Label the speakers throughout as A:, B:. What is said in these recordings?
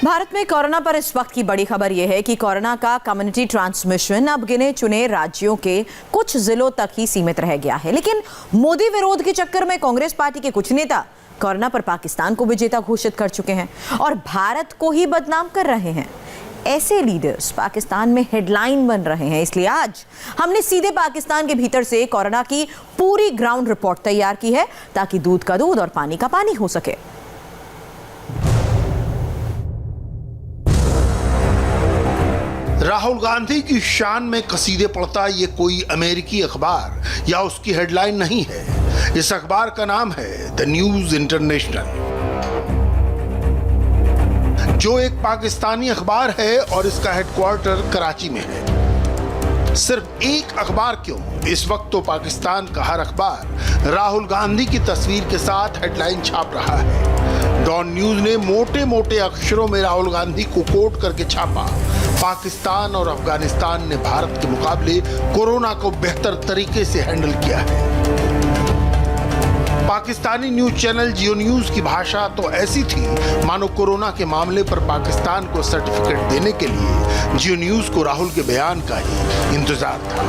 A: भारत में कोरोना पर इस वक्त की बड़ी खबर यह है कि कोरोना का कम्युनिटी ट्रांसमिशन अब गिने चुने राज्यों के कुछ जिलों तक ही सीमित रह गया है। लेकिन मोदी विरोध के चक्कर में कांग्रेस पार्टी के कुछ नेता कोरोना पर पाकिस्तान को विजेता घोषित कर चुके हैं और भारत को ही बदनाम कर रहे हैं। ऐसे लीडर्स पाकिस्तान में हेडलाइन बन रहे हैं। इसलिए आज हमने सीधे पाकिस्तान के भीतर से कोरोना की पूरी ग्राउंड रिपोर्ट तैयार की है ताकि दूध का दूध और पानी का पानी हो सके।
B: राहुल गांधी की शान में कसीदे पढ़ता ये कोई अमेरिकी अखबार या उसकी हेडलाइन नहीं है। इस अखबार का नाम है द न्यूज इंटरनेशनल, जो एक पाकिस्तानी अखबार है और इसका हेडक्वार्टर कराची में है। सिर्फ एक अखबार क्यों, इस वक्त तो पाकिस्तान का हर अखबार राहुल गांधी की तस्वीर के साथ हेडलाइन छाप रहा है। डॉन न्यूज ने मोटे मोटे अक्षरों में राहुल गांधी को कोट करके छापा, पाकिस्तान और अफगानिस्तान ने भारत के मुकाबले कोरोना को बेहतर तरीके से हैंडल किया है। पाकिस्तानी न्यूज चैनल जियो न्यूज की भाषा तो ऐसी थी मानो कोरोना के मामले पर पाकिस्तान को सर्टिफिकेट देने के लिए जियो न्यूज को राहुल के बयान का ही इंतजार था।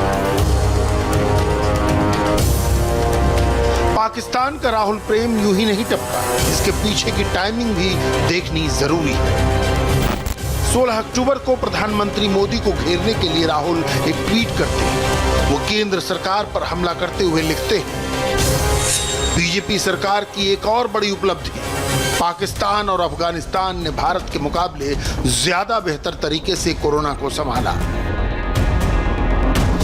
B: पाकिस्तान का राहुल प्रेम यूं ही नहीं टपका, इसके पीछे की टाइमिंग भी देखनी जरूरी है। 16 अक्टूबर को प्रधानमंत्री मोदी को घेरने के लिए राहुल एक ट्वीट करते हैं। वो केंद्र सरकार पर हमला करते हुए लिखते हैं, बीजेपी सरकार की एक और बड़ी उपलब्धि, पाकिस्तान और अफगानिस्तान ने भारत के मुकाबले ज्यादा बेहतर तरीके से कोरोना को संभाला।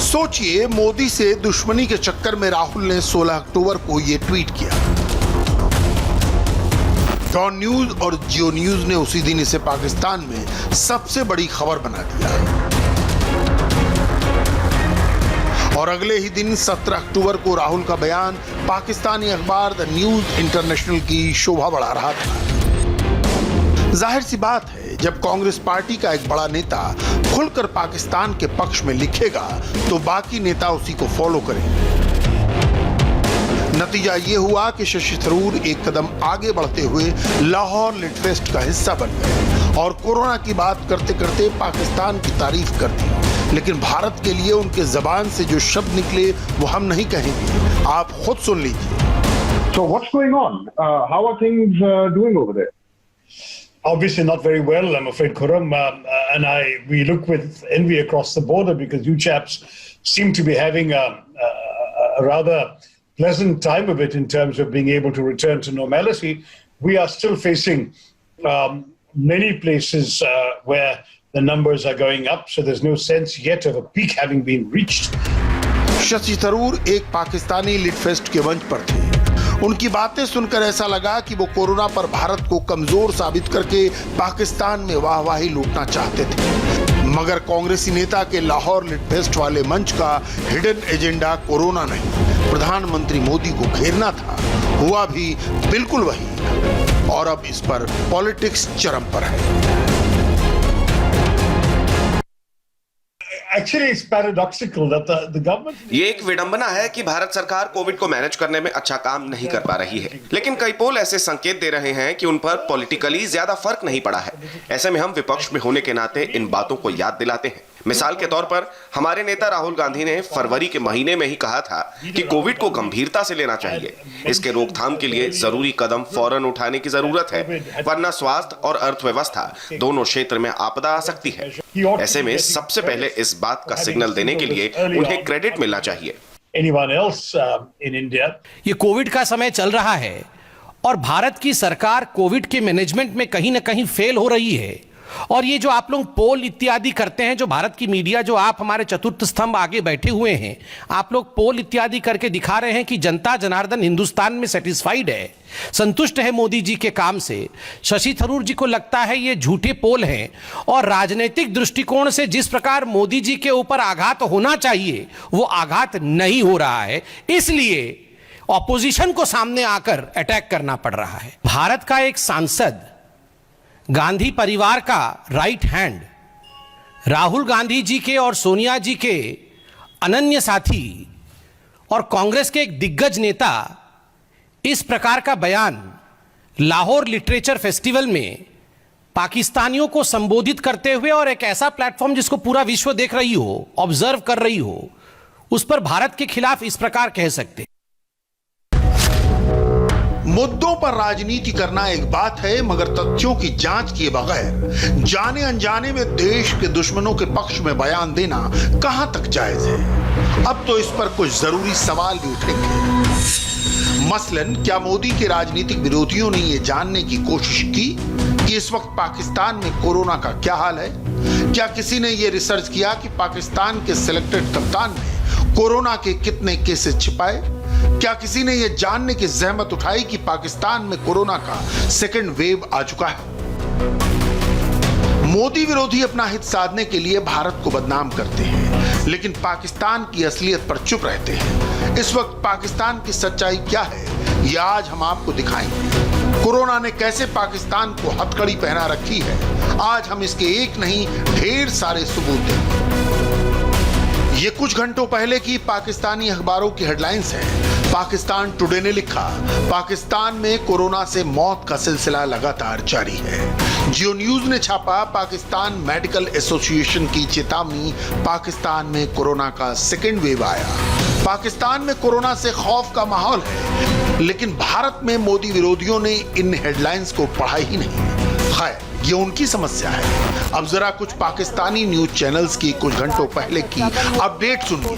B: सोचिए, मोदी से दुश्मनी के चक्कर में राहुल ने 16 अक्टूबर को यह ट्वीट किया। डॉन न्यूज और जियो न्यूज ने उसी दिन इसे पाकिस्तान में सबसे बड़ी खबर बना दिया और अगले ही दिन 17 अक्टूबर को राहुल का बयान पाकिस्तानी अखबार द न्यूज इंटरनेशनल की शोभा बढ़ा रहा था। जाहिर सी बात है, जब कांग्रेस पार्टी का एक बड़ा नेता खुलकर पाकिस्तान के पक्ष में लिखेगा तो बाकी नेता उसी को फॉलो करेंगे। नतीजा ये हुआ कि शशि थरूर एक कदम आगे बढ़ते हुए लाहौर लिट फेस्ट का हिस्सा बन गए और कोरोना की बात करते करते पाकिस्तान की तारीफ कर दी। लेकिन भारत के लिए उनके जबान से जो शब्द निकले वो हम नहीं कहेंगे, आप खुद सुन लीजिए।
C: So what's going on? How are things doing over there?
D: Obviously not very well, I'm afraid, Khurram. We look with envy across the border because you chaps seem to be having a rather pleasant time of it in terms of being able to return to normality. We are still facing many places where the numbers are going up, so there's no sense yet of a peak having been reached.
B: Shashi Tharoor एक Pakistani lit fest के मंच पर थे। उनकी बातें सुनकर ऐसा लगा कि वो कोरोना पर भारत को कमजोर साबित करके पाकिस्तान में वाहवाही लूटना चाहते थे। मगर कांग्रेसी नेता के लाहौर लिट फेस्ट वाले मंच का हिडन एजेंडा कोरोना नहीं, प्रधानमंत्री मोदी को घेरना था। हुआ भी बिल्कुल वही और अब इस पर पॉलिटिक्स चरम पर है।
D: Actually, it's paradoxical that the government...
E: ये एक विडंबना है कि भारत सरकार कोविड को मैनेज करने में अच्छा काम नहीं कर पा रही है, लेकिन कई पोल ऐसे संकेत दे रहे हैं कि उन पर पॉलिटिकली ज्यादा फर्क नहीं पड़ा है। ऐसे में हम विपक्ष में होने के नाते इन बातों को याद दिलाते हैं। मिसाल के तौर पर हमारे नेता राहुल गांधी ने फरवरी के महीने में ही कहा था कि कोविड को गंभीरता से लेना चाहिए। इसके रोकथाम के लिए जरूरी कदम फौरन उठाने की जरूरत है, वरना स्वास्थ्य और अर्थव्यवस्था दोनों क्षेत्र में आपदा आ सकती है। ऐसे में सबसे पहले इस बात का सिग्नल देने के लिए उन्हें क्रेडिट मिलना चाहिए।
F: ये कोविड का समय चल रहा है और भारत की सरकार कोविड के मैनेजमेंट में कहीं ना कहीं फेल हो रही है। और ये जो आप लोग पोल इत्यादि करते हैं, जो भारत की मीडिया, जो आप हमारे चतुर्थ स्तंभ आगे बैठे हुए हैं, आप लोग पोल इत्यादि करके दिखा रहे हैं कि जनता जनार्दन हिंदुस्तान में सेटिस्फाइड है, संतुष्ट है मोदी जी के काम से। शशि थरूर जी को लगता है ये झूठे पोल हैं और राजनीतिक दृष्टिकोण से जिस प्रकार मोदी जी के ऊपर आघात होना चाहिए वो आघात नहीं हो रहा है, इसलिए ऑपोजिशन को सामने आकर अटैक करना पड़ रहा है। भारत का एक सांसद, गांधी परिवार का राइट हैंड, राहुल गांधी जी के और सोनिया जी के अनन्य साथी और कांग्रेस के एक दिग्गज नेता इस प्रकार का बयान लाहौर लिटरेचर फेस्टिवल में पाकिस्तानियों को संबोधित करते हुए और एक ऐसा प्लेटफॉर्म जिसको पूरा विश्व देख रही हो, ऑब्जर्व कर रही हो, उस पर भारत के खिलाफ इस प्रकार कह सकते।
B: मुद्दों पर राजनीति करना एक बात है, मगर तथ्यों की जांच किए बगैर जाने अनजाने में देश के दुश्मनों के पक्ष में बयान देना कहां तक जायज है। अब तो इस पर कुछ जरूरी सवाल भी उठेंगे। मसलन, क्या मोदी के राजनीतिक विरोधियों ने यह जानने की कोशिश की कि इस वक्त पाकिस्तान में कोरोना का क्या हाल है? क्या किसी ने यह रिसर्च किया कि पाकिस्तान के सिलेक्टेड कप्तान ने कोरोना के कितने केसेस छिपाए? क्या किसी ने यह जानने की जहमत उठाई कि पाकिस्तान में कोरोना का सेकंड वेव आ चुका है? मोदी विरोधी अपना हित साधने के लिए भारत को बदनाम करते हैं, लेकिन पाकिस्तान की असलियत पर चुप रहते हैं। इस वक्त पाकिस्तान की सच्चाई क्या है, यह आज हम आपको दिखाएंगे। कोरोना ने कैसे पाकिस्तान को हथकड़ी पहना रखी है, आज हम इसके एक नहीं ढेर सारे सबूत देंगे। ये कुछ घंटों पहले की पाकिस्तानी अखबारों की हेडलाइंस है। पाकिस्तान टुडे ने लिखा, पाकिस्तान में कोरोना से मौत का सिलसिला लगातार जारी है। जियो न्यूज ने छापा, पाकिस्तान मेडिकल एसोसिएशन की चेतावनी, पाकिस्तान में कोरोना का सेकेंड वेव आया। पाकिस्तान में कोरोना से खौफ का माहौल है, लेकिन भारत में मोदी विरोधियों ने इन हेडलाइंस को पढ़ा ही नहीं। खैर, ये उनकी समस्या है। अब जरा कुछ पाकिस्तानी न्यूज चैनल्स की कुछ घंटों पहले की अपडेट सुनिए,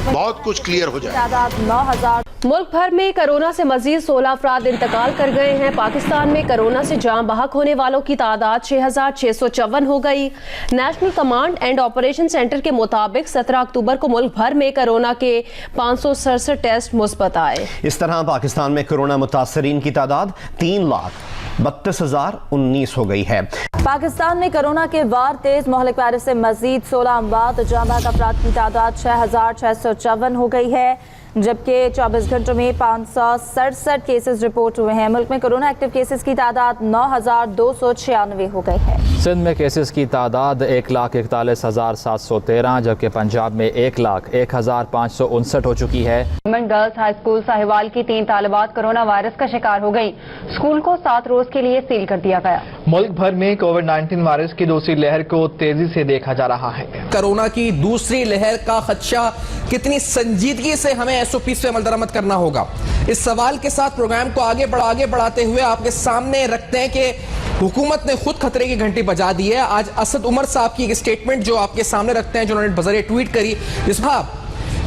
B: बहुत कुछ क्लियर हो जाए।
G: मुल्क भर में कोरोना से मजीद 16 अफराद इंतकाल कर गए हैं। पाकिस्तान में कोरोना से जान बहक होने वालों की तादाद 6,654 हो गई। National command and operation centre के मुताबिक 17 अक्टूबर को मुल्क भर में कोरोना के 567 टेस्ट मुस्बत आए।
H: इस तरह पाकिस्तान में कोरोना मुतासरीन की तादाद 3,32,019 हो गई है।
I: पाकिस्तान में कोरोना के वार तेज, मोहलिक वायरस से मजीद 16 अमवात, जान बहक अफराद की तादाद 6,654 हो गई है, जबकि 24 घंटों में 567 केसेस रिपोर्ट हुए हैं। मुल्क में कोरोना एक्टिव केसेस की तादाद 9,296 हो गई है।
J: सिंध में केसेस की तादाद 1,41,713, जबकि पंजाब में 1,01,559 हो चुकी है।
G: Government girls high school Sahiwal की 3 तालिबात कोरोना वायरस का शिकार हो गई। स्कूल को 7 रोज के लिए सील कर दिया गया।
K: मुल्क भर में कोविड-19 वायरस की दूसरी लहर को तेजी से देखा जा रहा है।
L: कोरोना की दूसरी लहर का खदशा कितनी संजीदगी से हमें SOP पे अमल दरामद करना होगा, इस सवाल के साथ प्रोग्राम को आगे बढ़ाते हुए आपके सामने रखते हैं कि हुकूमत ने खुद खतरे की घंटी बजा दी है। आज असद उमर साहब की एक स्टेटमेंट जो आपके सामने रखते हैं, जो उन्होंने बजरिए ट्वीट करी, जिस भाव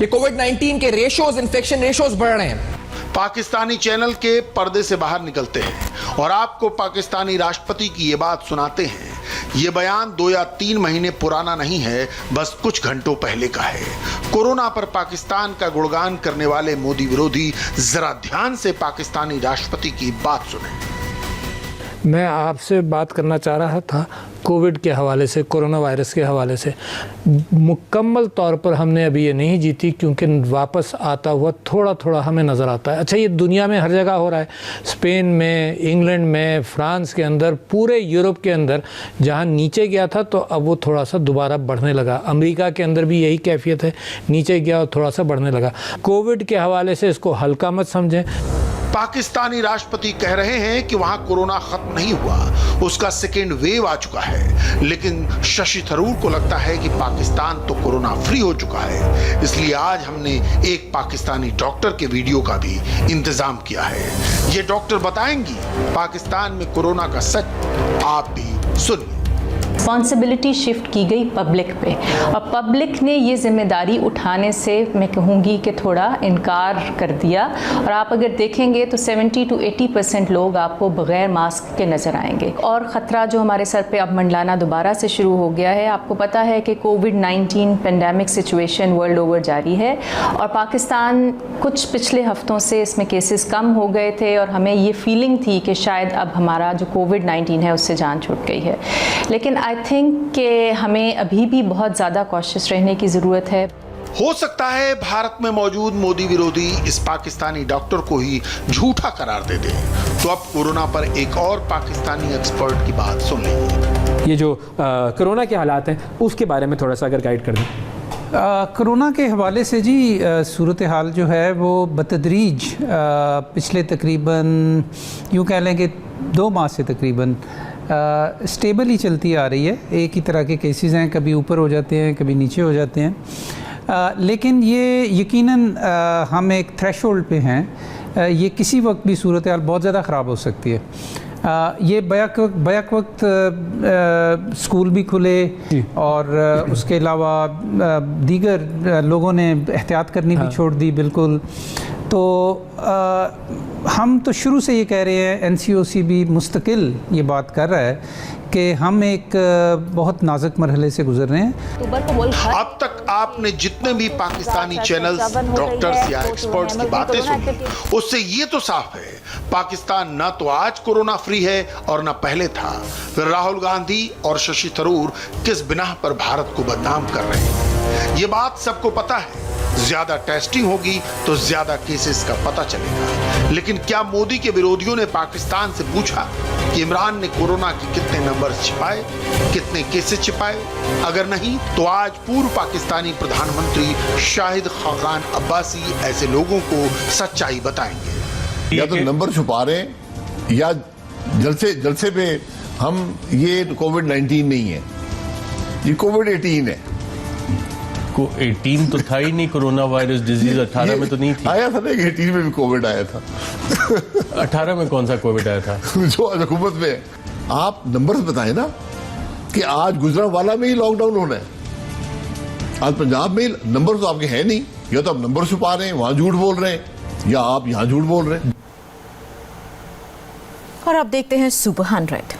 L: ये कोविड-19 के रेशोज, इन्फेक्शन रेशोज बढ़ रहे हैं।
B: पाकिस्तानी चैनल के पर्दे से बाहर निकलते हैं और आपको पाकिस्तानी राष्ट्रपति की ये बात सुनाते हैं। ये बयान 2 या 3 महीने पुराना नहीं है, बस कुछ घंटों पहले का है। कोरोना पर पाकिस्तान का गुणगान करने वाले मोदी विरोधी जरा ध्यान से पाकिस्तानी राष्ट्रपति की बात सुने।
M: मैं आपसे बात करना चाह रहा था कोविड के हवाले से, कोरोना वायरस के हवाले से। मुकम्मल तौर पर हमने अभी ये नहीं जीती, क्योंकि वापस आता हुआ थोड़ा थोड़ा हमें नज़र आता है। अच्छा, ये दुनिया में हर जगह हो रहा है, स्पेन में, इंग्लैंड में, फ्रांस के अंदर, पूरे यूरोप के अंदर। जहाँ नीचे गया था तो अब वो थोड़ा सा दोबारा बढ़ने लगा। अमेरिका के अंदर भी यही कैफियत है, नीचे गया और थोड़ा सा बढ़ने लगा। कोविड के हवाले से इसको हल्का मत समझें।
B: पाकिस्तानी राष्ट्रपति कह रहे हैं कि वहां कोरोना खत्म नहीं हुआ, उसका सेकेंड वेव आ चुका है। लेकिन शशि थरूर को लगता है कि पाकिस्तान तो कोरोना फ्री हो चुका है। इसलिए आज हमने एक पाकिस्तानी डॉक्टर के वीडियो का भी इंतजाम किया है। ये डॉक्टर बताएंगी पाकिस्तान में कोरोना का सच, आप भी सुनिए।
N: रिस्पॉन्सिबिलिटी शिफ्ट की गई पब्लिक पे, और पब्लिक ने ये जिम्मेदारी उठाने से मैं कहूँगी कि थोड़ा इनकार कर दिया। और आप अगर देखेंगे तो 70 to 80% लोग आपको बग़ैर मास्क के नज़र आएंगे। और ख़तरा जो हमारे सर पे अब मंडलाना दोबारा से शुरू हो गया है। आपको पता है कि कोविड-19 पेंडेमिक सिचुएशन वर्ल्ड ओवर जारी है, और पाकिस्तान कुछ पिछले हफ्तों से इसमें केसेस कम हो गए थे, और हमें ये फीलिंग थी कि शायद अब हमारा जो कोविड-19 है उससे जान छूट गई है। लेकिन आई थिंक कि हमें अभी भी बहुत ज़्यादा कॉशियस रहने की ज़रूरत है।
B: हो सकता है भारत में मौजूद मोदी विरोधी इस पाकिस्तानी डॉक्टर को ही झूठा करार दे दे। तो अब कोरोना पर एक और पाकिस्तानी एक्सपर्ट की बात सुन लीजिए।
O: ये जो कोरोना के हालात हैं उसके बारे में थोड़ा सा अगर गाइड कर दें। कोरोना के हवाले से जी सूरत हाल जो है वो बतदरीज पिछले तकरीबन यूँ कह लें कि 2 माह से तकरीबन स्टेबल ही चलती आ रही है। एक ही तरह के केसेस हैं, कभी ऊपर हो जाते हैं कभी नीचे हो जाते हैं, लेकिन ये यकीनन हम एक थ्रेशोल्ड पे हैं। ये किसी वक्त भी सूरत हाल बहुत ज़्यादा ख़राब हो सकती है। ये बैक वक्त स्कूल भी खुले और उसके अलावा दीगर लोगों ने एहतियात करनी भी छोड़ दी बिल्कुल। तो हम तो शुरू से ये कह रहे हैं, NCOC भी मुस्तकिल ये बात कर रहा है कि हम एक बहुत नाजुक मरहले से गुजर रहे हैं।
B: अब तक आपने जितने भी पाकिस्तानी चैनल्स, डॉक्टर्स या एक्सपर्ट्स की बातें सुनी, उससे ये तो साफ है पाकिस्तान ना तो आज कोरोना फ्री है और ना पहले था। फिर राहुल गांधी और शशि थरूर किस बिना पर भारत को बदनाम कर रहे हैं, ये बात सबको पता है। ज्यादा टेस्टिंग होगी तो ज्यादा केसेस का पता चलेगा। लेकिन क्या मोदी के विरोधियों ने पाकिस्तान से पूछा कि इमरान ने कोरोना के कितने नंबर्स छिपाए, कितने केसेस छिपाए? अगर नहीं तो आज पूर्व पाकिस्तानी प्रधानमंत्री शाहिद खाकान अब्बासी ऐसे लोगों को सच्चाई बताएंगे।
P: या तो नंबर छुपा रहे हैं या जलसे पे हम ये कोविड-19 नहीं है, ये कोविड-18 है।
Q: को 18 तो था ही नहीं, कोरोना वायरस डिजीज 18 में तो नहीं थी।
P: आया था ना, 18 में भी कोविड आया था।
Q: 18 में कौन सा कोविड आया था?
P: जो हुकूमत में। आप नंबर्स बताएं ना कि आज गुजरांवाला में ही लॉकडाउन होना है, आज पंजाब में नंबर तो आपके हैं नहीं। या तो आप नंबर छुपा रहे हैं, वहां झूठ बोल रहे हैं, या आप यहां झूठ बोल रहे हैं।
A: और अब देखते हैं सुपर 100।